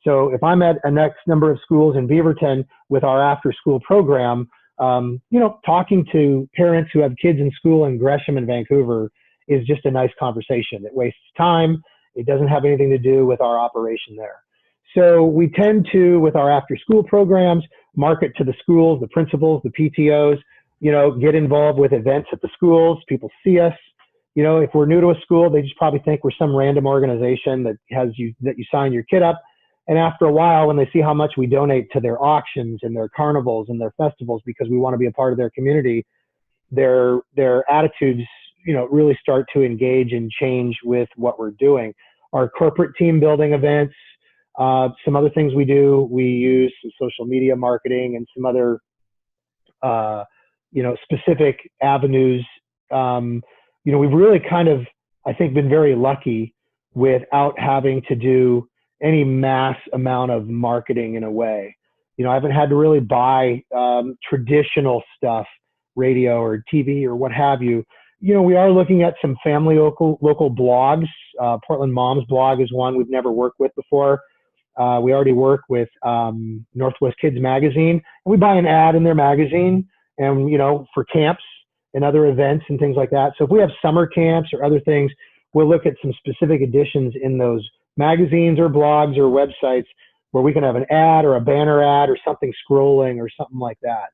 Speaker 3: So if I'm at a next number of schools in Beaverton with our after-school program, talking to parents who have kids in school in Gresham and Vancouver is just a nice conversation. It wastes time. It doesn't have anything to do with our operation there. So we tend to, with our after-school programs, market to the schools, the principals, the PTOs, get involved with events at the schools. People see us. If we're new to a school, they just probably think we're some random organization that you sign your kid up. And after a while, when they see how much we donate to their auctions and their carnivals and their festivals, because we want to be a part of their community, their attitudes, really start to engage and change with what we're doing. Our corporate team building events, some other things we do, we use some social media marketing and some other, specific avenues. We've really kind of, I think, been very lucky without having to do any mass amount of marketing in a way. I haven't had to really buy traditional stuff, radio or TV or what have you. We are looking at some family local blogs. Portland Moms blog is one we've never worked with before. We already work with Northwest Kids Magazine, and we buy an ad in their magazine, and for camps and other events and things like that. So if we have summer camps or other things, we'll look at some specific editions in those magazines or blogs or websites where we can have an ad or a banner ad or something scrolling or something like that.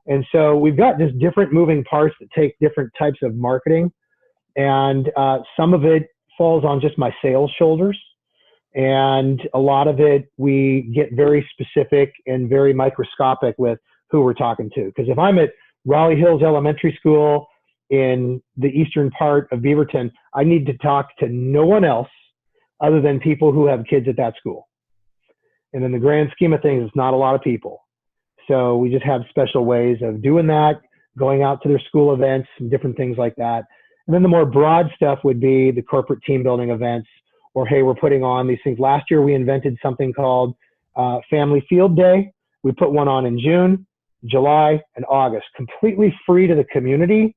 Speaker 3: And so we've got just different moving parts that take different types of marketing. And some of it falls on just my sales shoulders. And a lot of it, we get very specific and very microscopic with who we're talking to. Because if I'm at Raleigh Hills Elementary School in the eastern part of Beaverton, I need to talk to no one else other than people who have kids at that school. And in the grand scheme of things, it's not a lot of people. So we just have special ways of doing that, going out to their school events and different things like that. And then the more broad stuff would be the corporate team building events, or, hey, we're putting on these things. Last year, we invented something called Family Field Day. We put one on in June, July, and August, completely free to the community,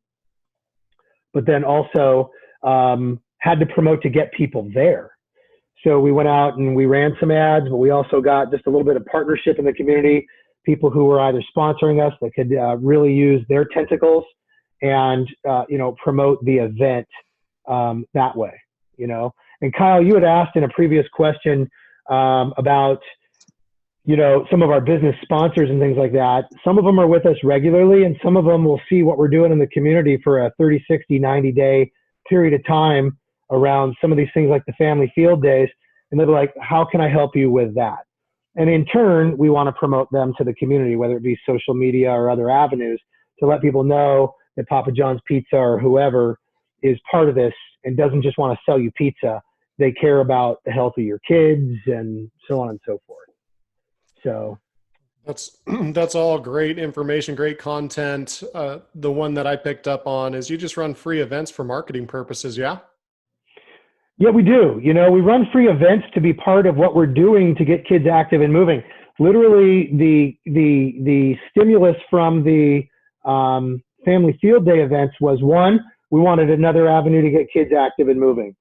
Speaker 3: but then also had to promote to get people there. So we went out and we ran some ads, but we also got just a little bit of partnership in the community, people who were either sponsoring us that could really use their tentacles and, promote the event that way, And Kyle, you had asked in a previous question about, some of our business sponsors and things like that. Some of them are with us regularly, and some of them will see what we're doing in the community for a 30, 60, 90-day period of time around some of these things like the family field days. And they'll be like, how can I help you with that? And in turn, we want to promote them to the community, whether it be social media or other avenues, to let people know that Papa John's Pizza or whoever is part of this and doesn't just want to sell you pizza. They care about the health of your kids and so on and so forth. So
Speaker 1: that's all great information, great content. The one that I picked up on is you just run free events for marketing purposes. Yeah.
Speaker 3: Yeah, we do. We run free events to be part of what we're doing to get kids active and moving. Literally, the stimulus from the Family Field Day events was, one, we wanted another avenue to get kids active and moving.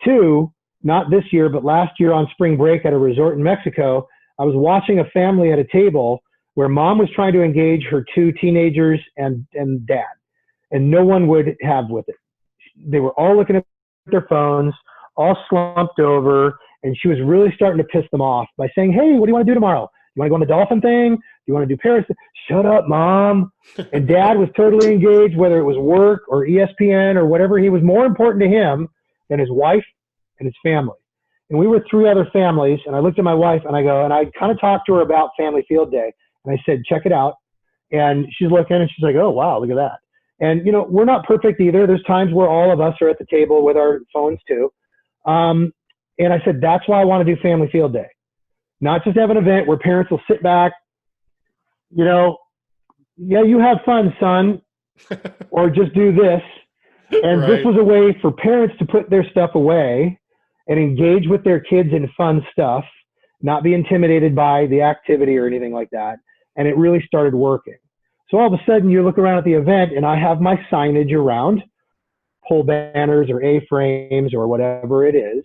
Speaker 3: Two, not this year, but last year on spring break at a resort in Mexico, I was watching a family at a table where mom was trying to engage her two teenagers and dad, and no one would have with it. They were all looking at their phones, all slumped over, and she was really starting to piss them off by saying, hey, what do you want to do tomorrow? You want to go on the dolphin thing? Do you want to do Paris? Shut up, Mom. And Dad was totally engaged, whether it was work or ESPN or whatever. He was more important to him than his wife and his family. And we were 3 other families, and I looked at my wife and I kind of talked to her about Family Field Day. And I said, check it out. And she's looking and she's like, oh, wow, look at that. And, we're not perfect either. There's times where all of us are at the table with our phones too. And I said, that's why I want to do Family Field Day. Not just have an event where parents will sit back, yeah, you have fun, son, or just do this. And
Speaker 1: Right.
Speaker 3: This was a way for parents to put their stuff away and engage with their kids in fun stuff, not be intimidated by the activity or anything like that. And it really started working. So all of a sudden you look around at the event and I have my signage around, pole banners or A-frames or whatever it is.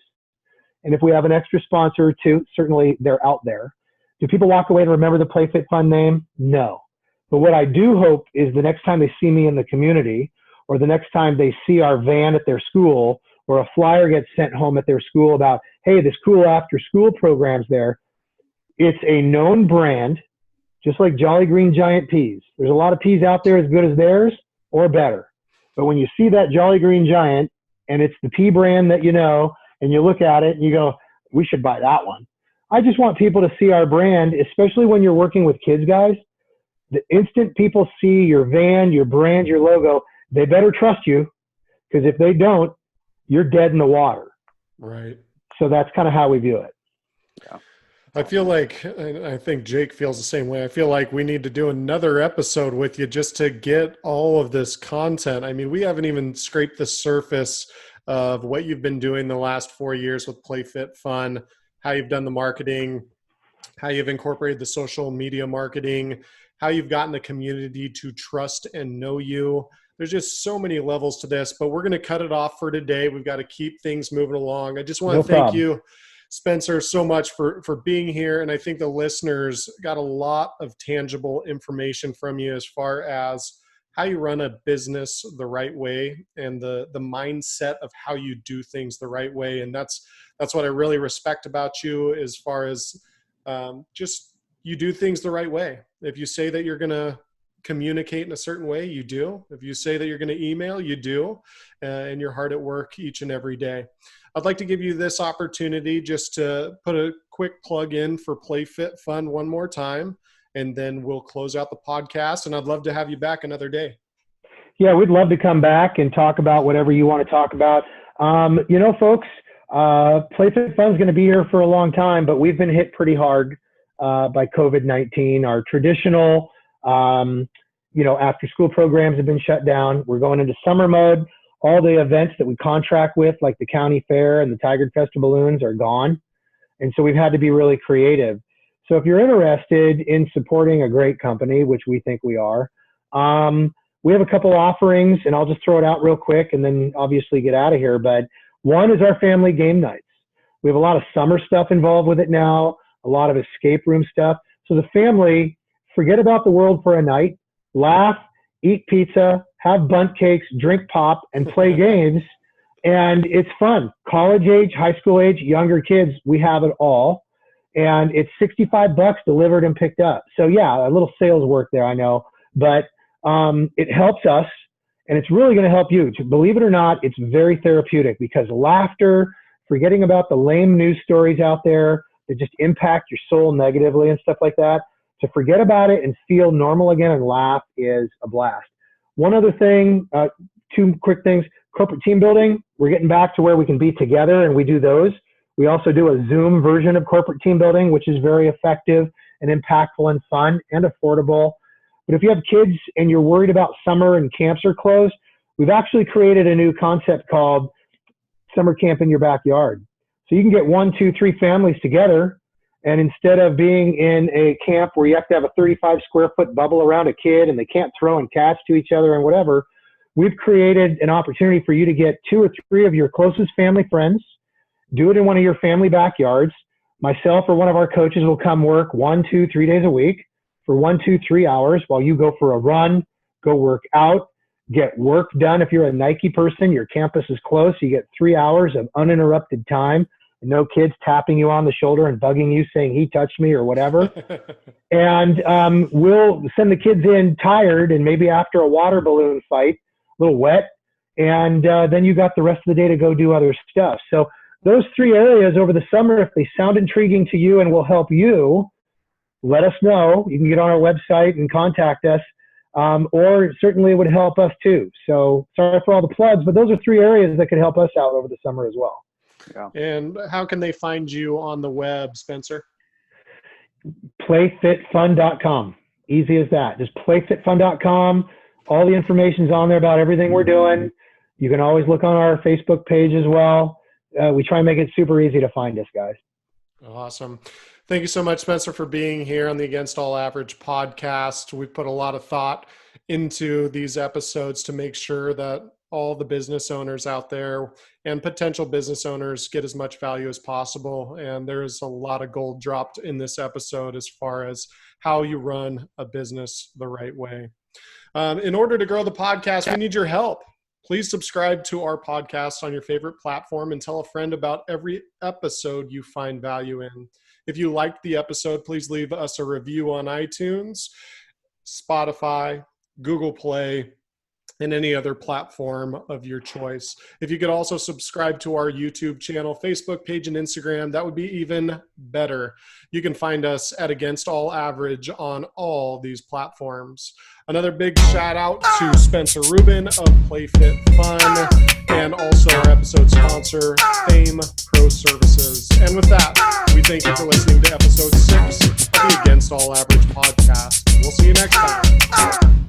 Speaker 3: And if we have an extra sponsor or two, certainly they're out there. Do people walk away to remember the Play.Fit.Fun name? No. But what I do hope is the next time they see me in the community, or the next time they see our van at their school, or a flyer gets sent home at their school about, hey, this cool after school program's there, it's a known brand, just like Jolly Green Giant peas. There's a lot of peas out there as good as theirs or better. But when you see that Jolly Green Giant and it's the pea brand that and you look at it and you go, we should buy that one. I just want people to see our brand, especially when you're working with kids, guys. The instant people see your van, your brand, your logo, they better trust you, because if they don't, you're dead in the water.
Speaker 1: Right.
Speaker 3: So that's kind of how we view it.
Speaker 2: Yeah.
Speaker 1: I feel like, and I think Jake feels the same way, I feel like we need to do another episode with you just to get all of this content. I mean, we haven't even scraped the surface of what you've been doing the last 4 years with Play.Fit.Fun, how you've done the marketing, how you've incorporated the social media marketing, how you've gotten the community to trust and know you. There's just so many levels to this, but we're going to cut it off for today. We've got to keep things moving along. I just want to thank you, Spencer, so much for being here. And I think the listeners got a lot of tangible information from you as far as how you run a business the right way and the mindset of how you do things the right way. And that's what I really respect about you, as far as just you do things the right way. If you say that you're going to communicate in a certain way, you do. If you say that you're going to email, you do. And you're hard at work each and every day. I'd like to give you this opportunity just to put a quick plug in for Play.Fit.Fun one more time, and then we'll close out the podcast. And I'd love to have you back another day.
Speaker 3: Yeah, we'd love to come back and talk about whatever you want to talk about. Folks, Play.Fit.Fun is going to be here for a long time, but we've been hit pretty hard by COVID-19. Our traditional, after school programs have been shut down. We're going into summer mode. All the events that we contract with, like the county fair and the Tiger Festa balloons, are gone. And so we've had to be really creative. So if you're interested in supporting a great company, which we think we are, we have a couple offerings, and I'll just throw it out real quick and then obviously get out of here. But one is our family game nights. We have a lot of summer stuff involved with it now, a lot of escape room stuff. So the family, forget about the world for a night, laugh, eat pizza, have bundt cakes, drink pop, and play games. And it's fun. College age, high school age, younger kids, we have it all. And it's $65 delivered and picked up. So yeah, a little sales work there, I know, but it helps us, and it's really going to help you. Believe it or not, it's very therapeutic, because laughter, forgetting about the lame news stories out there that just impact your soul negatively and stuff like that, to forget about it and feel normal again and laugh is a blast. One other thing, 2 quick things. Corporate team building, we're getting back to where we can be together, and we do those. We also do a Zoom version of corporate team building, which is very effective and impactful and fun and affordable. But if you have kids and you're worried about summer and camps are closed, we've actually created a new concept called Summer Camp in Your Backyard. So you can get 1, 2, 3 families together, and instead of being in a camp where you have to have a 35 square foot bubble around a kid and they can't throw and catch to each other and whatever, we've created an opportunity for you to get 2 or 3 of your closest family friends, do it in one of your family backyards. Myself or one of our coaches will come work 1, 2, 3 days a week for 1, 2, 3 hours while you go for a run, go work out, get work done. If you're a Nike person, your campus is close. You get 3 hours of uninterrupted time no kids tapping you on the shoulder and bugging you saying he touched me or whatever. And we'll send the kids in tired and maybe after a water balloon fight, a little wet. And then you got the rest of the day to go do other stuff. So those 3 areas over the summer, if they sound intriguing to you and will help you, let us know. You can get on our website and contact us, or certainly it would help us too. So sorry for all the plugs, but those are 3 areas that could help us out over the summer as well.
Speaker 1: Yeah. And how can they find you on the web, Spencer?
Speaker 3: Play.Fit.Fun.com. Easy as that. Just Play.Fit.Fun.com. All the information's on there about everything we're doing. You can always look on our Facebook page as well. We try and make it super easy to find us, guys.
Speaker 1: Awesome. Thank you so much, Spencer, for being here on the Against All Average podcast. We've put a lot of thought into these episodes to make sure that all the business owners out there and potential business owners get as much value as possible. And there is a lot of gold dropped in this episode as far as how you run a business the right way. In order to grow the podcast, we need your help. Please subscribe to our podcast on your favorite platform and tell a friend about every episode you find value in. If you liked the episode, please leave us a review on iTunes, Spotify, Google Play, and any other platform of your choice. If you could also subscribe to our YouTube channel, Facebook page, and Instagram, that would be even better. You can find us at Against All Average on all these platforms. Another big shout out to Spencer Rubin of Play.Fit.Fun and also our episode sponsor, FAEM Pro Services. And with that, we thank you for listening to episode 6 of the Against All Average podcast. We'll see you next time.